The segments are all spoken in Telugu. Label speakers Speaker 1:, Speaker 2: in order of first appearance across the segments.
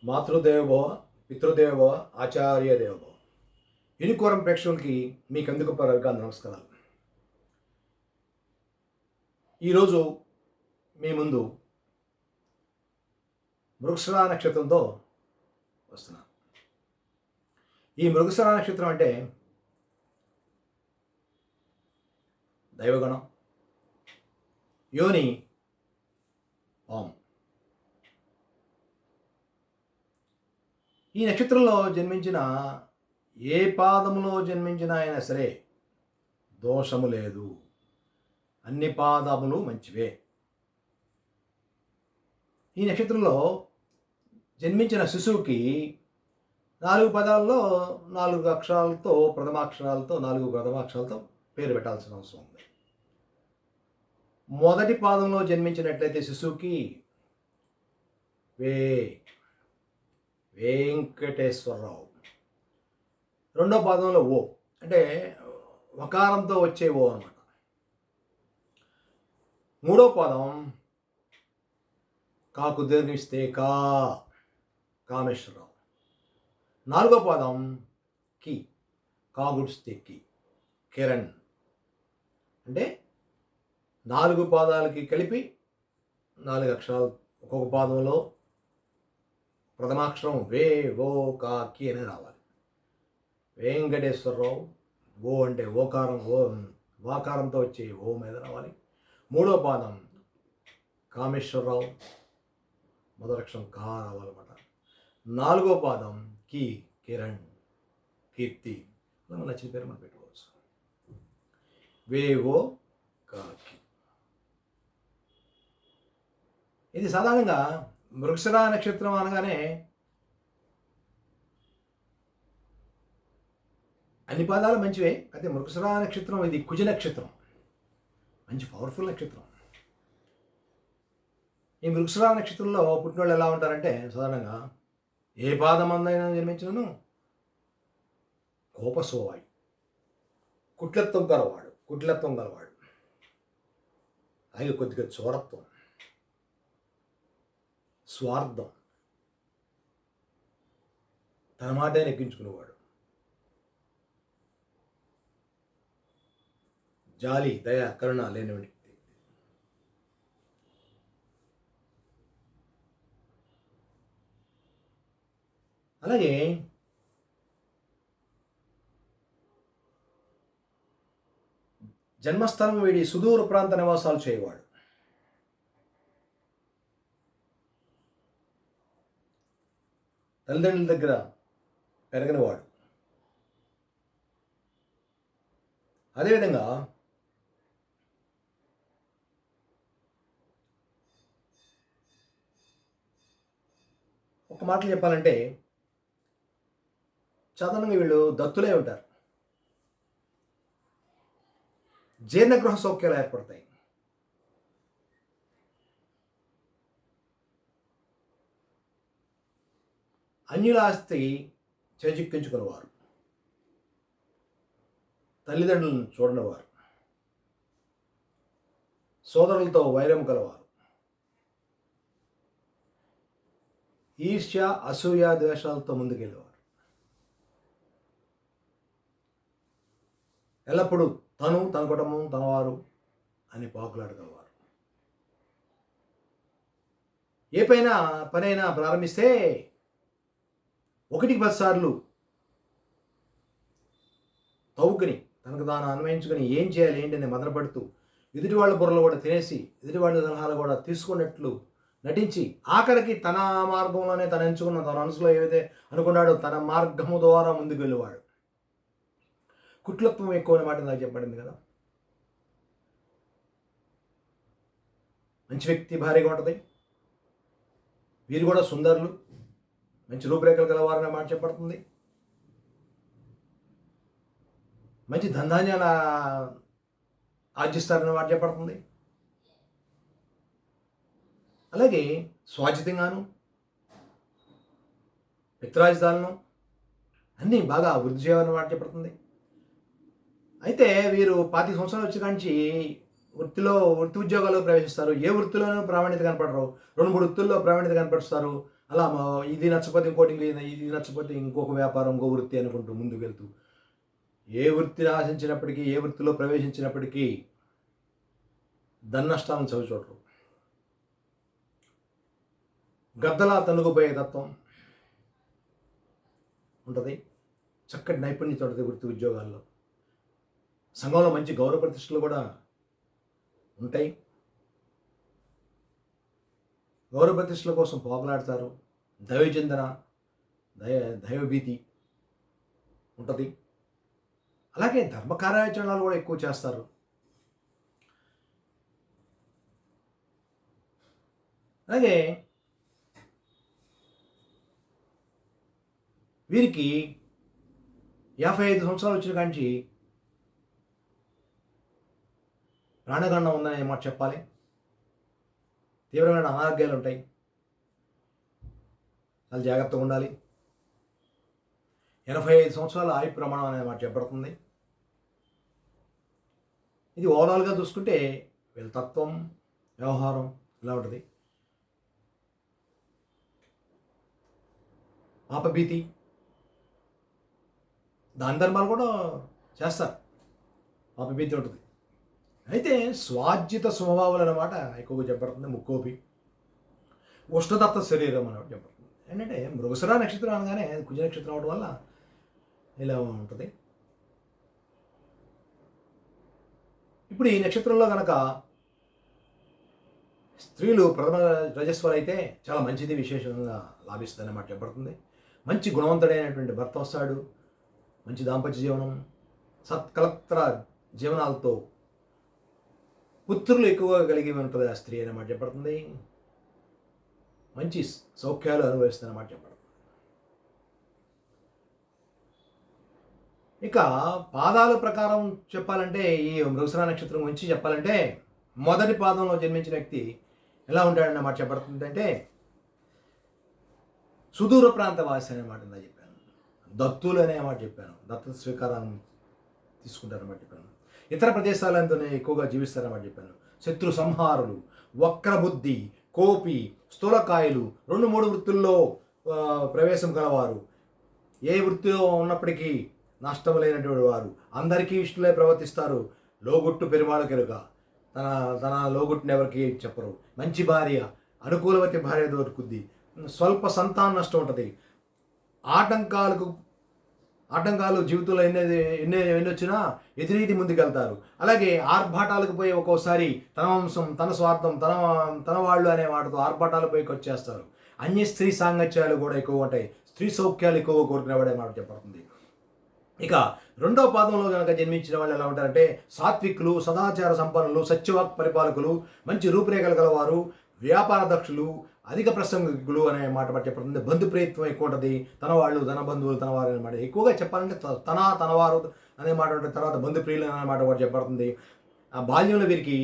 Speaker 1: మాతృదేవోభవ, పితృదేవోభవ, ఆచార్య దేవోభవ. యూనికోరం ప్రేక్షకులకి మీకు ఎందుకు పరగా నమస్కారాలు. ఈరోజు మీ ముందు మృగశిర నక్షత్రంతో వస్తున్నాను. ఈ మృగశిర నక్షత్రం అంటే దైవగణం, యోని పాము. ఈ నక్షత్రంలో జన్మించిన ఏ పాదములో జన్మించిన అయినా సరే దోషము లేదు, అన్ని పాదములు మంచివే. ఈ నక్షత్రంలో జన్మించిన శిశువుకి 4 పదాల్లో 4 అక్షరాలతో 4 ప్రథమాక్షరాలతో పేరు పెట్టాల్సిన అవసరం ఉంది. మొదటి పాదంలో జన్మించినట్లయితే శిశువుకి వెంకటేశ్వరరావు. రెండో పాదంలో ఓ అంటే వకారంతో వచ్చే ఓ అన్నమాట. మూడో పాదం కాకు దీర్ఘిస్తే కామేశ్వరరావు. నాలుగో పాదం కి కాగుడిస్తే కిరణ్. అంటే 4 పాదాలకి కలిపి 4 అక్షరాలు. ఒక్కొక్క పాదంలో ప్రథమాక్షరం ఓ కి అని రావాలి. వెంకటేశ్వరరావు. ఓ అంటే ఓకారం, వాకారంతో వచ్చే ఓ మీద రావాలి. మూడో పాదం కామేశ్వరరావు, మొదటి అక్షరం కా రావాలన్నమాట. నాలుగో పాదం కిరణ్, కీర్తి. అలా మన నచ్చిన పేరు మనం పెట్టుకోవచ్చు. ఓ కి. ఇది సాధారణంగా మృగశిర నక్షత్రం అనగానే అన్ని పాదాలు మంచివే. అయితే మృగశిర నక్షత్రం ఇది కుజ నక్షత్రం, మంచి పవర్ఫుల్ నక్షత్రం. ఈ మృగశిర నక్షత్రంలో పుట్టిన వాళ్ళు ఎలా ఉంటారంటే సాధారణంగా ఏ పాదం అందైనా జన్మించినను కోపసోవాయి, కుట్లత్వం గలవాడు, అలాగే కొద్దిగా చోరత్వం, స్వార్థం, తన మాటే నెక్కించుకునేవాడు, జాలి, దయ, కరుణ లేని వ్యక్తి. అలాగే జన్మస్థలం వీడి సుదూర ప్రాంత నివాసాలు చేయవాడు. తల్లిదండ్రుల దగ్గర పెరగనివాడు. అదేవిధంగా ఒక మాటలు చెప్పాలంటే సాధారణంగా వీళ్ళు దత్తులే ఉంటారు. జీర్ణగృహ సౌఖ్యాలు ఏర్పడతాయి. అన్యుల ఆస్తి చేజిక్కించుకునేవారు, తల్లిదండ్రులను చూడనివారు, సోదరులతో వైరం కలవారు, ఈర్ష్య, అసూయ, ద్వేషాలతో ముందుకెళ్ళేవారు, ఎల్లప్పుడూ తను, తన కుటుంబం, తనవారు అని పాకులాడగలవారు. ఏ పనైనా ప్రారంభిస్తే 1-10 సార్లు తవ్వుకుని తనకు తాను అన్వయించుకొని ఏం చేయాలి ఏంటని మదనపడుతూ ఎదుటి వాళ్ళ బుర్రలు కూడా తినేసి ఎదుటి వాళ్ళ సలహాలు కూడా తీసుకున్నట్లు నటించి ఆఖరికి తన మార్గంలోనే తను ఎంచుకున్న తన మనసులో ఏదైతే అనుకున్నాడో తన మార్గము ద్వారా ముందుకు వెళ్ళేవాడు. కుట్లత్వం ఎక్కువ అనే మాట నాకు చెప్పబడింది కదా. మంచి వ్యక్తి భార్యగా ఉంటుంది. వీరు కూడా సుందరులు, మంచి రూపురేఖలు గలవారనే మాట చెప్పబడుతుంది. మంచి ధనధాన్యాల ఆర్జిస్తారనే మాట చెప్పబడుతుంది. అలాగే స్వాజితంగాను, పిత్రాజితాలను అన్నీ బాగా వృద్ధి చేయాలని మాట చెప్పబడుతుంది. అయితే వీరు 25 సంవత్సరాలు వచ్చి కాంచి వృత్తి ఉద్యోగాల్లో ప్రవేశిస్తారు. ఏ వృత్తిలోనూ ప్రావీణ్యత కనపడరు. 2-3 వృత్తుల్లో ప్రావీణ్యత కనపరుస్తారు. అలా ఇది నచ్చకపోతే ఇంకోటి ఇది నచ్చకపోతే ఇంకొక వ్యాపారం ఇంకో వృత్తి అనుకుంటూ ముందుకు వెళ్తూ ఏ వృత్తిని ఆశించినప్పటికీ ఏ వృత్తిలో ప్రవేశించినప్పటికీ నష్టాలను చవిచూడరు. గద్దలా తనుగుపోయే తత్వం ఉంటుంది. చక్కటి నైపుణ్యత ఉంటుంది వృత్తి ఉద్యోగాల్లో. సంఘంలో మంచి గౌరవ ప్రతిష్టలు కూడా ఉంటాయి. గౌరవ ప్రతిష్టల కోసం పోగలాడతారు. దైవచింతన, దైవభీతి ఉంటుంది. అలాగే ధర్మ కార్యాచరణలు కూడా ఎక్కువ చేస్తారు. అలాగే వీరికి 55 సంవత్సరాలు వచ్చిన కాంచి ప్రాణగండం ఉందని మాట చెప్పాలి. తీవ్రమైన అనారోగ్యాలు ఉంటాయి. చాలా జాగ్రత్తగా ఉండాలి. 85 సంవత్సరాల ఆయు ప్రమాణం అనే మాట చెప్పబడుతుంది. ఇది ఓవరాల్గా చూసుకుంటే వీళ్ళ తత్వం, వ్యవహారం ఇలా ఉంటుంది. పాపభీతి, దాన ధర్మాలు కూడా చేస్తారు. పాపభీతి ఉంటుంది. అయితే స్వార్జిత స్వభావాలు అన్నమాట ఎక్కువగా చెప్పబడుతుంది. ముక్కోపి ఉష్ణదత్త శరీరం అని చెప్పబడుతుంది. ఏంటంటే మృగశిర నక్షత్రం అనగానే కుజ నక్షత్రం అవడం వల్ల ఇలా ఉంటుంది. ఇప్పుడు ఈ నక్షత్రంలో కనుక స్త్రీలు ప్రథమ రజస్వలు అయితే చాలా మంచిది, విశేషంగా లాభిస్తుంది అన్నమాట చెప్పబడుతుంది. మంచి గుణవంతుడైనటువంటి భర్త వస్తాడు. మంచి దాంపత్య జీవనం, సత్కలత్ర జీవనాలతో పుత్రులు ఎక్కువగా కలిగి ఉంటుంది ఆ స్త్రీ అన్నమాట చెప్పబడుతుంది. మంచి సౌఖ్యాలు అనుభవిస్తుంది అన్నమాట చెప్పబడుతుంది. ఇక పాదాల ప్రకారం చెప్పాలంటే ఈ మృగశిర నక్షత్రం గురించి చెప్పాలంటే మొదటి పాదంలో జన్మించిన వ్యక్తి ఎలా ఉంటాడన్నమాట చెప్పబడుతుంది. అంటే సుదూర ప్రాంత వాసి అనే మాట చెప్పాను. దత్తులు అనే మాట చెప్పాను. దత్త స్వీకారం తీసుకుంటారన్నమాట చెప్పాను. ఇతర ప్రదేశాలంతోనే ఎక్కువగా జీవిస్తారన్నమాట చెప్పాను. శత్రు సంహారులు, వక్రబుద్ధి, కోపి, స్థూలకాయలు, 2-3 వృత్తుల్లో ప్రవేశం కలవారు. ఏ వృత్తిలో ఉన్నప్పటికీ నష్టం లేనటువంటి వారు. అందరికీ ఇష్టలే ప్రవర్తిస్తారు. లోగుట్టు పెరుమాళకెరుక, తన లోగుట్టుని ఎవరికి చెప్పరు. మంచి భార్య, అనుకూలవతి భార్య దొరుకుద్ది. స్వల్ప సంతాన నష్టం ఉంటుంది. ఆటంకాలు జీవితంలో ఎన్ని వచ్చినా ఎదురీది ముందుకెళ్తారు. అలాగే ఆర్భాటాలకు పోయి ఒక్కోసారి తన వంశం, తన స్వార్థం, తన వాళ్ళు అనే వాటితో ఆర్భాటాలు పోయి వచ్చేస్తారు. అన్య స్త్రీ సాంగత్యాలు కూడా ఎక్కువ ఉంటాయి. స్త్రీ సౌఖ్యాలు ఎక్కువ కోరుకునేవాడే మాట చెప్పబడుతుంది. ఇక రెండవ పాదంలో కనుక జన్మించిన వాళ్ళు ఎలా ఉంటారంటే సాత్వికులు, సదాచార సంపన్నులు, సత్యవాక్ పరిపాలకులు, మంచి రూపురేఖలు గలవారు, వ్యాపార దక్షులు, అధిక ప్రసంగికులు అనే మాట చెప్పబడుతుంది. బంధు ప్రయత్నం ఎక్కువ ఉంటుంది. తన వాళ్ళు, తన బంధువులు, తన వారు అనే మాట ఎక్కువగా చెప్పాలంటే తనవారు అనే మాట ఉంటుంది. తర్వాత బంధు ప్రియులు అనే మాట కూడా చెప్పబడుతుంది. ఆ బాల్యంలో వీరికి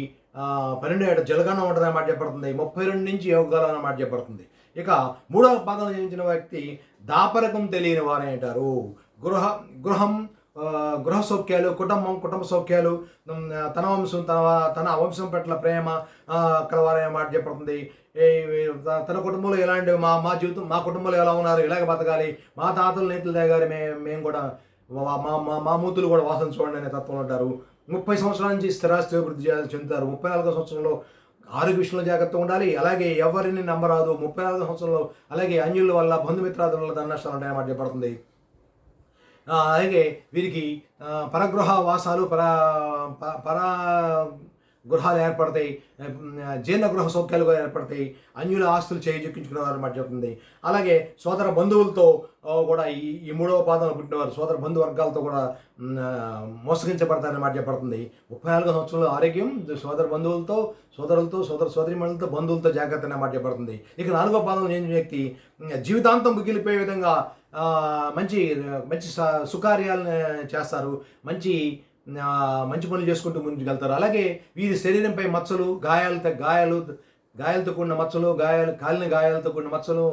Speaker 1: 12 ఏట జలగనం ఉంటుంది అనే మాట చెప్పబడుతుంది. 32 నుంచి యోగాలు అనే మాట చెప్పబడుతుంది. ఇక మూడవ పాదంలో జన్మించిన వ్యక్తి దాపరకం తెలియని వారే అంటారు. గృహం, గృహ సౌఖ్యాలు, కుటుంబ సౌఖ్యాలు, తన వంశం, తన వంశం పట్ల ప్రేమ కలవారనే మాట చెప్పబడుతుంది. తన కుటుంబంలో ఎలాంటి మా జీవితం, మా కుటుంబంలో ఎలా ఉన్నారు, ఇలాగ బతకాలి, మా తాతలు నేతలు దగ్గర మేము కూడా మా మూతులు కూడా వాసన చూడండి అనే తత్వం అంటారు. 30 సంవత్సరాల నుంచి స్థిరాస్తి అభివృద్ధి చెందుతారు. 34 సంవత్సరంలో ఆరోగ్య విషయంలో జాగ్రత్తగా ఉండాలి. అలాగే ఎవరిని నమ్మరాదు. 34 సంవత్సరంలో అలాగే అన్యుల వల్ల, బంధుమిత్రాదుల వల్ల ధననష్టాలు ఉంటాయని మాట చెప్పబడుతుంది. అలాగే వీరికి పరగృహ వాసాలు, పర గృహాలు ఏర్పడతాయి. జీర్ణగృహ సౌఖ్యాలు కూడా ఏర్పడతాయి. అన్యుల ఆస్తులు చేజిక్కించుకునేవారు మాట చెప్తుంది. అలాగే సోదర బంధువులతో కూడా ఈ మూడవ పాదంలో పుట్టినవారు సోదర బంధువర్గాలతో కూడా మోసగించబడతారని మాట చెప్పబడుతుంది. 34 సంవత్సరాల ఆరోగ్యం, సోదర బంధువులతో, సోదరీమణులతో, బంధువులతో జాగ్రత్త అనే మాట చెప్పబడుతుంది. ఇక 4వ పాదంలో చెందిన వ్యక్తి జీవితాంతం మిగిలిపోయే విధంగా మంచి సుకార్యాలను చేస్తారు. మంచి పనులు చేసుకుంటూ ముందుకెళ్తారు. అలాగే వీరి శరీరంపై మచ్చలు, గాయాలతో కూడిన మచ్చలు, కాలిన గాయాలతో కూడిన మచ్చలు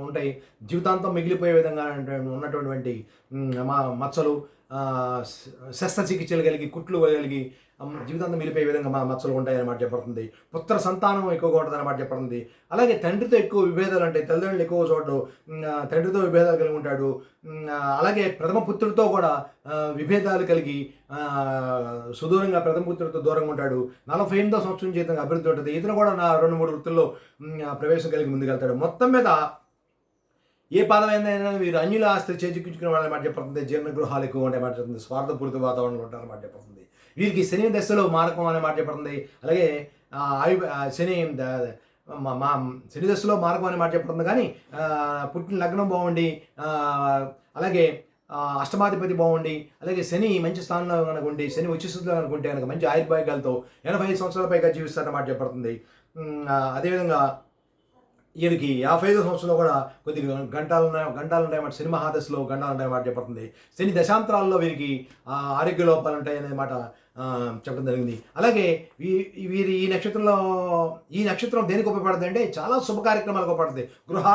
Speaker 1: ఉంటాయి. జీవితాంతం మిగిలిపోయే విధంగా ఉన్నటువంటి మచ్చలు, శస్త్రచికిత్సలు కలిగి, కుట్లు కలిగి జీవితాంతం మిలిపోయే విధంగా మచ్చలు ఉంటాయని మాట చెప్పబడుతుంది. పుత్ర సంతానం ఎక్కువగా ఉంటుందని మాట చెప్పబడుతుంది. అలాగే తండ్రితో ఎక్కువ విభేదాలు ఉంటాయి. తల్లిదండ్రులు ఎక్కువ చూడడు, తండ్రితో విభేదాలు కలిగి ఉంటాడు. అలాగే ప్రథమ పుత్రుడితో కూడా విభేదాలు కలిగి సుదూరంగా ప్రథమ పుత్రుడితో దూరంగా ఉంటాడు. 48వ సంవత్సరం జీవితంగా అభివృద్ధి ఉంటుంది. ఇతను కూడా నా 2-3 వృత్తుల్లో ప్రవేశం కలిగి ముందుకెళ్తాడు. మొత్తం మీద ఏ పాదమైనా వీరు అన్యుల ఆస్తి చేజిక్కించుకునే వాళ్ళని మాట చెప్పబడుతుంది. జీర్ణ గృహాలు ఎక్కువ ఉంటాయి మాట చెప్తుంది. స్వార్థపూరిత వాతావరణంలో ఉంటారని మాట చెప్పబడుతుంది. వీరికి శని దశలో మారకం అనే మాట చెప్పబడుతుంది. అలాగే శని శని దశలో మారకం అనే మాట చెప్పబడుతుంది. కానీ పుట్టిన లగ్నం బాగుండి, అలాగే అష్టమాధిపతి బాగుండి, అలాగే శని మంచి స్థానంలో కనుక ఉండి, శని ఉచిస్థితిలో కనుకుంటే కనుక మంచి ఆయుర్భాగ్యాలతో 85 సంవత్సరాల పైగా జీవిస్తారని మాట చెప్పబడుతుంది. అదేవిధంగా వీరికి 55 సంవత్సరంలో కూడా కొద్దిగా గంటలు ఉన్నాయన్నమాట. శని మహాదశలో గంటలు ఉంటాయన్నమాట చెప్పబడుతుంది. శని దశాంతరాల్లో వీరికి ఆరోగ్య లోపాలు ఉంటాయనే మాట చెప్పడం జరిగింది. అలాగే వీరి ఈ నక్షత్రం దేనికి ఉపయోగపడుతుంది అంటే చాలా శుభ కార్యక్రమాలకు ఉపయోగపడుతుంది. గృహ